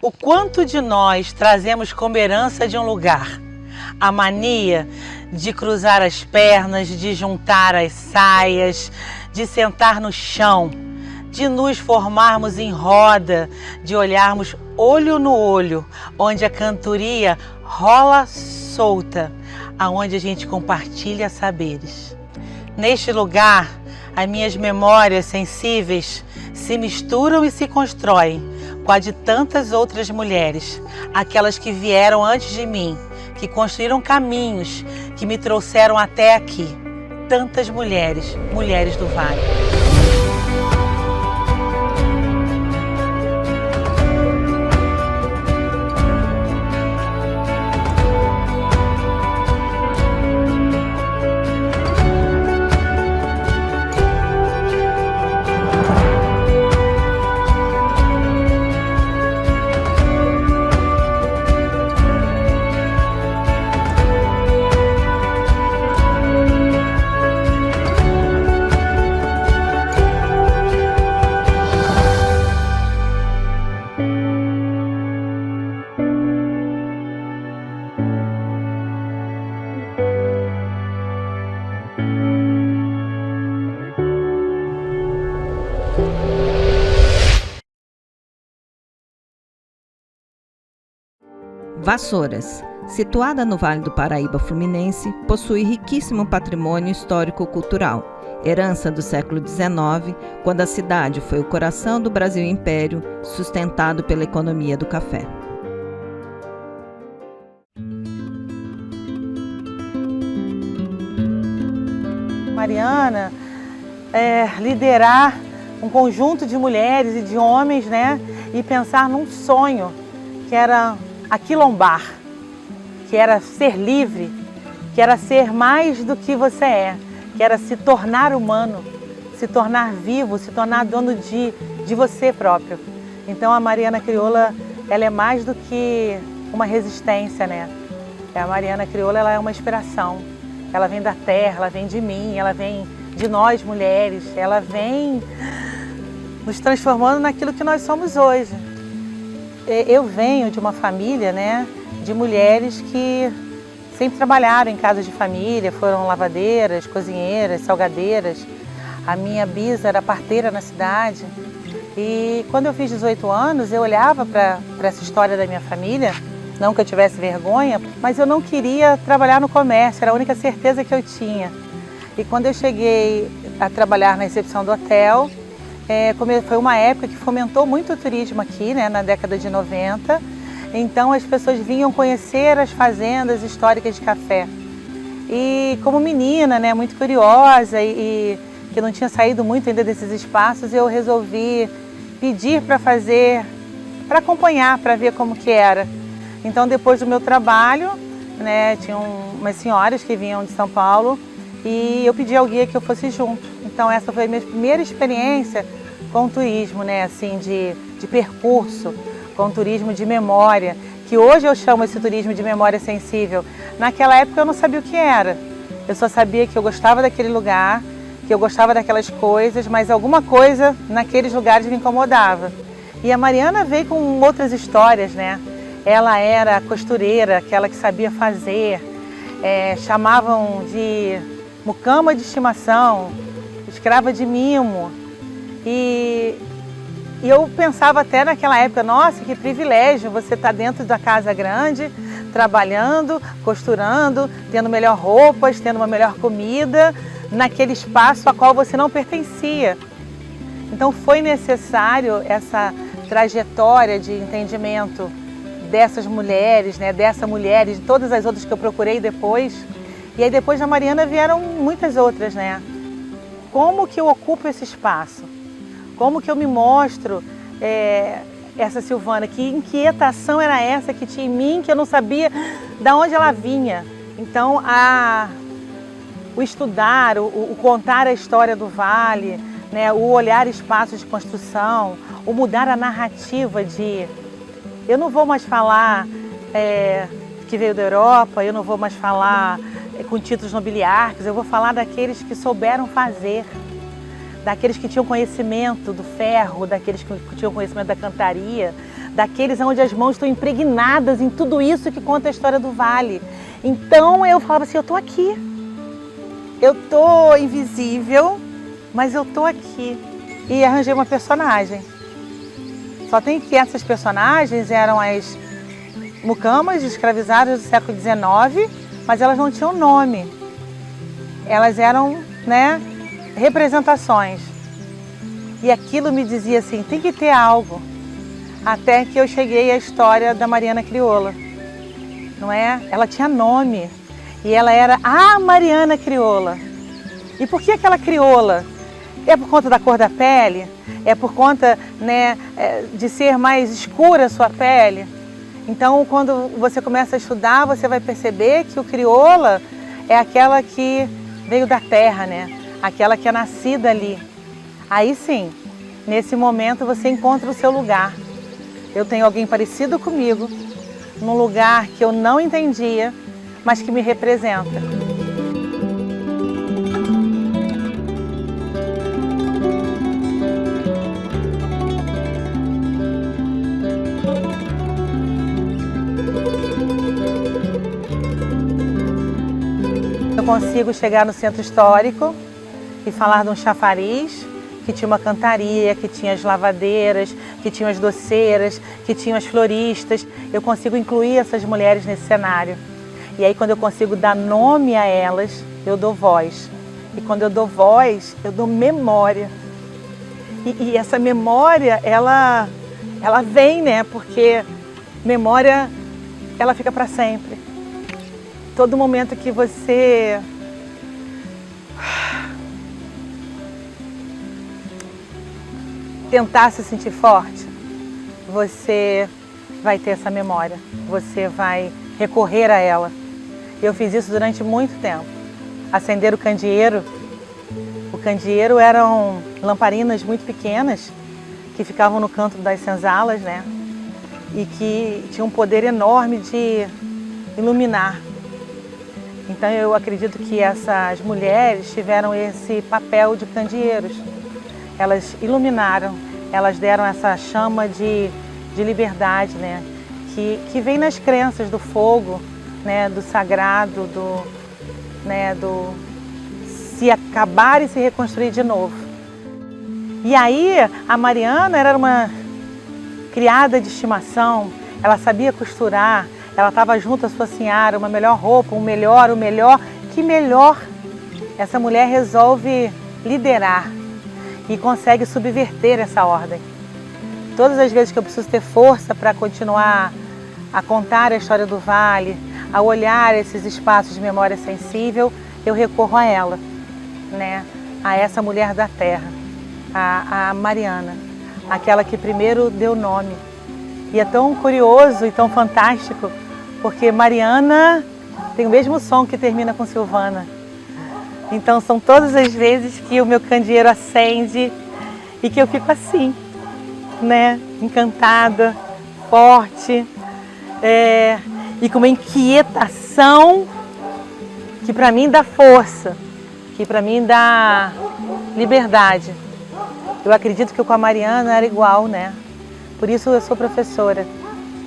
O quanto de nós trazemos como herança de um lugar? A mania de cruzar as pernas, de juntar as saias, de sentar no chão, de nos formarmos em roda, de olharmos olho no olho, onde a cantoria rola solta, aonde a gente compartilha saberes. Neste lugar, as minhas memórias sensíveis se misturam e se constroem com a de tantas outras mulheres, aquelas que vieram antes de mim, que construíram caminhos, que me trouxeram até aqui. Tantas mulheres, mulheres do Vale. Vassouras, situada no Vale do Paraíba Fluminense, possui riquíssimo patrimônio histórico-cultural, herança do século XIX, quando a cidade foi o coração do Brasil Império, sustentado pela economia do café. Mariana, liderar um conjunto de mulheres e de homens, né, e pensar num sonho que era aquilombar, que era ser livre, que era ser mais do que você é, que era se tornar humano, se tornar vivo, se tornar dono de você próprio. Então a Mariana Crioula, ela é mais do que uma resistência, né? A Mariana Crioula, ela é uma inspiração. Ela vem da terra, ela vem de mim, ela vem de nós mulheres, ela vem nos transformando naquilo que nós somos hoje. Eu venho de uma família, né, de mulheres que sempre trabalharam em casas de família, foram lavadeiras, cozinheiras, salgadeiras. A minha bisa era parteira na cidade. E quando eu fiz 18 anos, eu olhava para essa história da minha família, não que eu tivesse vergonha, mas eu não queria trabalhar no comércio, era a única certeza que eu tinha. E quando eu cheguei a trabalhar na recepção do hotel, foi uma época que fomentou muito o turismo aqui, né, na década de 90. Então as pessoas vinham conhecer as fazendas históricas de café. E como menina, né, muito curiosa e que não tinha saído muito ainda desses espaços, eu resolvi pedir para acompanhar, para ver como que era. Então depois do meu trabalho, né, tinham umas senhoras que vinham de São Paulo e eu pedi ao guia que eu fosse junto. Então essa foi a minha primeira experiência com o turismo, né, assim, de percurso, com o turismo de memória, que hoje eu chamo esse turismo de memória sensível. Naquela época eu não sabia o que era. Eu só sabia que eu gostava daquele lugar, que eu gostava daquelas coisas, mas alguma coisa naqueles lugares me incomodava. E a Mariana veio com outras histórias, né? Ela era costureira, aquela que sabia fazer, chamavam de mucama de estimação, escrava de mimo. E eu pensava até naquela época, nossa, que privilégio você estar dentro da casa grande, trabalhando, costurando, tendo melhor roupas, tendo uma melhor comida, naquele espaço a qual você não pertencia. Então foi necessário essa trajetória de entendimento dessas mulheres, né, dessa mulher e de todas as outras que eu procurei depois. E aí depois da Mariana vieram muitas outras, né? Como que eu ocupo esse espaço? Como que eu me mostro essa Silvana? Que inquietação era essa que tinha em mim, que eu não sabia de onde ela vinha? Então, o estudar, o contar a história do Vale, né, o olhar espaços de construção, o mudar a narrativa de... Eu não vou mais falar que veio da Europa, eu não vou mais falar com títulos nobiliárquicos, eu vou falar daqueles que souberam fazer, daqueles que tinham conhecimento do ferro, daqueles que tinham conhecimento da cantaria, daqueles onde as mãos estão impregnadas em tudo isso que conta a história do vale. Então eu falava assim, eu tô aqui. Eu tô invisível, mas eu tô aqui. E arranjei uma personagem. Só tem que essas personagens eram as mucamas escravizadas do século XIX, mas elas não tinham nome. Elas eram, né, representações. E aquilo me dizia assim, tem que ter algo. Até que eu cheguei à história da Mariana Crioula, não é? Ela tinha nome e ela era a Mariana Crioula. E por que aquela crioula? É por conta da cor da pele? É por conta, né, de ser mais escura a sua pele? Então, quando você começa a estudar, você vai perceber que o crioula é aquela que veio da terra, né? Aquela que é nascida ali. Aí sim, nesse momento você encontra o seu lugar. Eu tenho alguém parecido comigo, num lugar que eu não entendia, mas que me representa. Eu consigo chegar no centro histórico e falar de um chafariz, que tinha uma cantaria, que tinha as lavadeiras, que tinha as doceiras, que tinha as floristas. Eu consigo incluir essas mulheres nesse cenário. E aí quando eu consigo dar nome a elas, eu dou voz. E quando eu dou voz, eu dou memória. E essa memória, ela vem, né? Porque memória, ela fica para sempre. Todo momento que você tentar se sentir forte, você vai ter essa memória, você vai recorrer a ela. Eu fiz isso durante muito tempo. Acender o candeeiro. O candeeiro eram lamparinas muito pequenas que ficavam no canto das senzalas, né? E que tinham um poder enorme de iluminar. Então eu acredito que essas mulheres tiveram esse papel de candeeiros. Elas iluminaram, elas deram essa chama de liberdade, né? Que vem nas crenças do fogo, né? Do sagrado, do se acabar e se reconstruir de novo. E aí a Mariana era uma criada de estimação, ela sabia costurar, ela estava junto à sua senhora, uma melhor roupa, o melhor, que melhor? Essa mulher resolve liderar e consegue subverter essa ordem. Todas as vezes que eu preciso ter força para continuar a contar a história do Vale, a olhar esses espaços de memória sensível, eu recorro a ela, né? A essa mulher da terra, a Mariana, aquela que primeiro deu nome. E é tão curioso e tão fantástico, porque Mariana tem o mesmo som que termina com Silvana. Então são todas as vezes que o meu candeeiro acende e que eu fico assim, né? Encantada, forte, e com uma inquietação que para mim dá força, que para mim dá liberdade. Eu acredito que com a Mariana era igual, né? Por isso eu sou professora.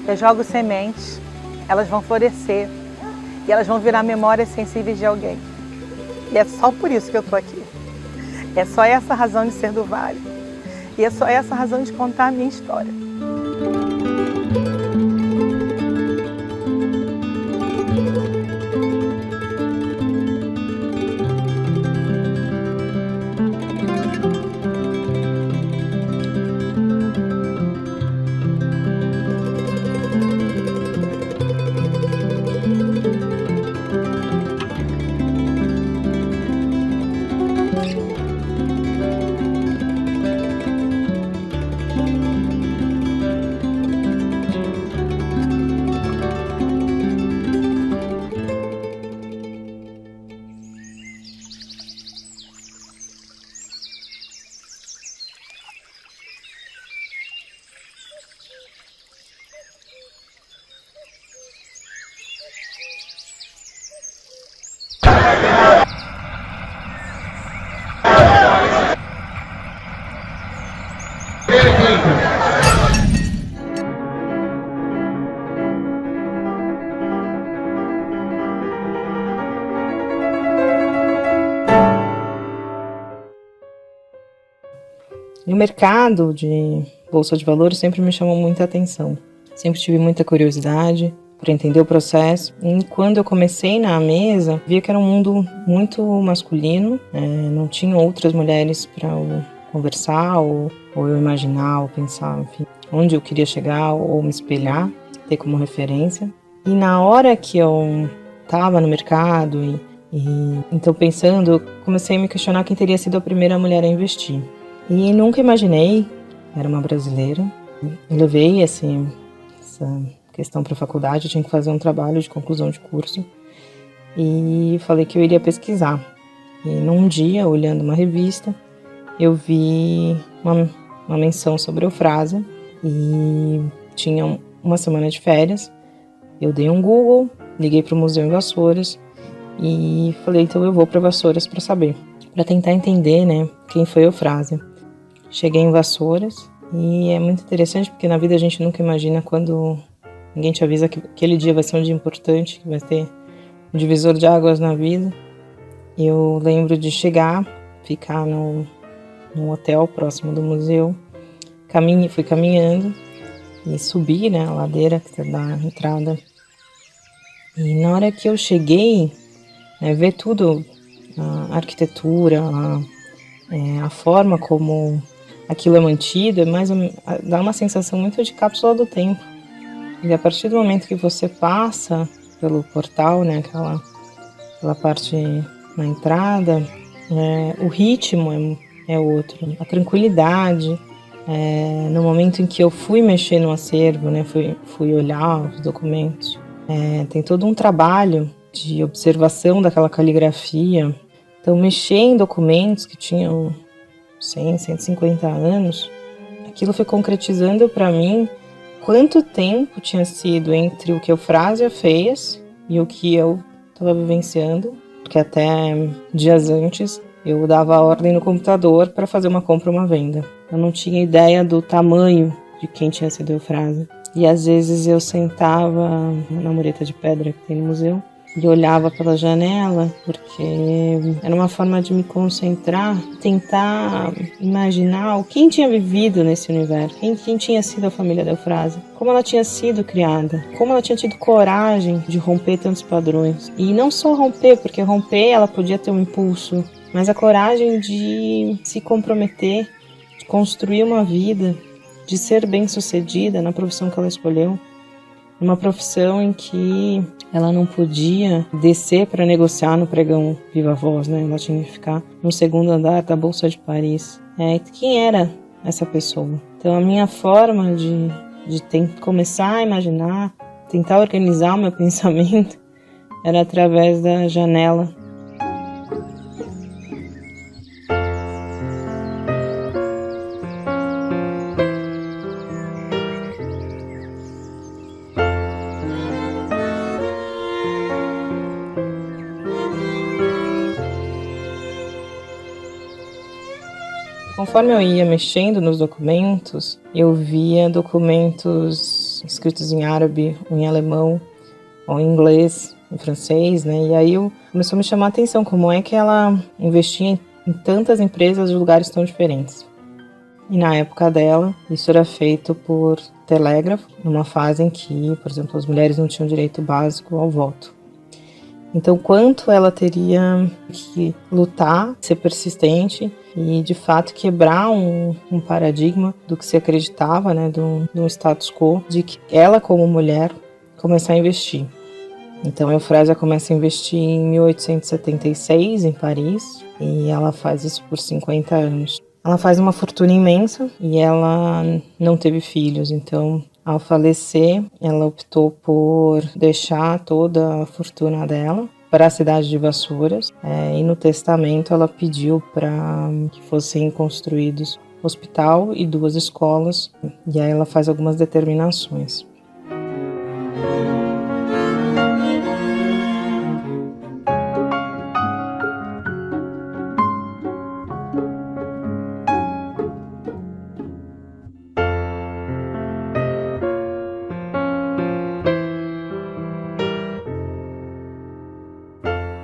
Eu jogo sementes, elas vão florescer e elas vão virar memórias sensíveis de alguém. E é só por isso que eu estou aqui. É só essa razão de ser do Vale. E é só essa razão de contar a minha história. E o mercado de bolsa de valores sempre me chamou muita atenção. Sempre tive muita curiosidade para entender o processo. E quando eu comecei na mesa, vi que era um mundo muito masculino, não tinha outras mulheres para eu conversar ou eu imaginar ou pensar, enfim, onde eu queria chegar ou me espelhar, ter como referência. E na hora que eu estava no mercado então pensando, eu comecei a me questionar quem teria sido a primeira mulher a investir. E nunca imaginei, era uma brasileira. Eu levei essa questão para a faculdade, eu tinha que fazer um trabalho de conclusão de curso e falei que eu iria pesquisar. E num dia, olhando uma revista, eu vi uma menção sobre Eufrásia e tinha uma semana de férias. Eu dei um Google, liguei para o museu em Vassouras e falei, então eu vou para Vassouras para saber, para tentar entender, né, quem foi Eufrásia. Cheguei em Vassouras e é muito interessante porque na vida a gente nunca imagina quando ninguém te avisa que aquele dia vai ser um dia importante, que vai ter um divisor de águas na vida. Eu lembro de chegar, ficar num hotel próximo do museu, fui caminhando e subi, né, a ladeira que dá a entrada. E na hora que eu cheguei, ver tudo, a arquitetura, a forma como aquilo é mantido, dá uma sensação muito de cápsula do tempo. E a partir do momento que você passa pelo portal, né, aquela parte na entrada, o ritmo é outro, a tranquilidade. No momento em que eu fui mexer no acervo, né, fui olhar os documentos, tem todo um trabalho de observação daquela caligrafia. Então, mexer em documentos que tinham 100, 150 anos, aquilo foi concretizando para mim quanto tempo tinha sido entre o que a Eufrásia fez e o que eu estava vivenciando, porque até dias antes eu dava a ordem no computador para fazer uma compra ou uma venda. Eu não tinha ideia do tamanho de quem tinha sido a Eufrásia. E às vezes eu sentava na mureta de pedra que tem no museu e olhava pela janela, porque era uma forma de me concentrar, tentar imaginar quem tinha vivido nesse universo, quem tinha sido a família da Eufrásia, como ela tinha sido criada, como ela tinha tido coragem de romper tantos padrões. E não só romper, porque romper ela podia ter um impulso, mas a coragem de se comprometer, de construir uma vida, de ser bem-sucedida na profissão que ela escolheu. Uma profissão em que ela não podia descer para negociar no pregão Viva Voz, né? Ela tinha que ficar no segundo andar da Bolsa de Paris. Quem era essa pessoa? Então a minha forma de começar a imaginar, tentar organizar o meu pensamento, era através da janela. Conforme eu ia mexendo nos documentos, eu via documentos escritos em árabe, ou em alemão, ou em inglês, em francês, né? E aí começou a me chamar a atenção como é que ela investia em tantas empresas de lugares tão diferentes. E na época dela, isso era feito por telégrafo, numa fase em que, por exemplo, as mulheres não tinham direito básico ao voto. Então, quanto ela teria que lutar, ser persistente e, de fato, quebrar um paradigma do que se acreditava, né, do status quo, de que ela, como mulher, começar a investir. Então, a Eufrásia começa a investir em 1876, em Paris, e ela faz isso por 50 anos. Ela faz uma fortuna imensa e ela não teve filhos, então, ao falecer, ela optou por deixar toda a fortuna dela para a cidade de Vassouras, e no testamento ela pediu para que fossem construídos hospital e 2 escolas, e aí ela faz algumas determinações.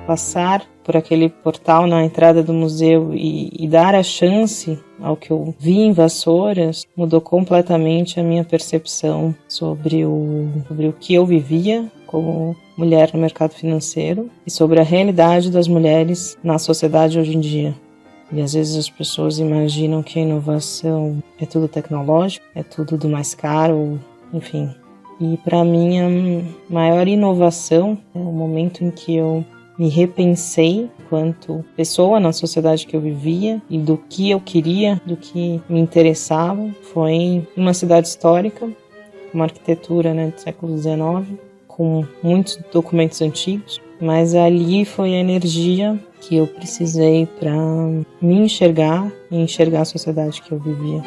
passar por aquele portal na entrada do museu e dar a chance ao que eu vi em Vassouras mudou completamente a minha percepção sobre o que eu vivia como mulher no mercado financeiro e sobre a realidade das mulheres na sociedade hoje em dia. E às vezes as pessoas imaginam que a inovação é tudo tecnológico, é tudo do mais caro, enfim. E para mim a maior inovação é o momento em que eu me repensei enquanto pessoa na sociedade que eu vivia e do que eu queria, do que me interessava. Foi em uma cidade histórica, uma arquitetura, do século XIX, com muitos documentos antigos, mas ali foi a energia que eu precisei para me enxergar e enxergar a sociedade que eu vivia.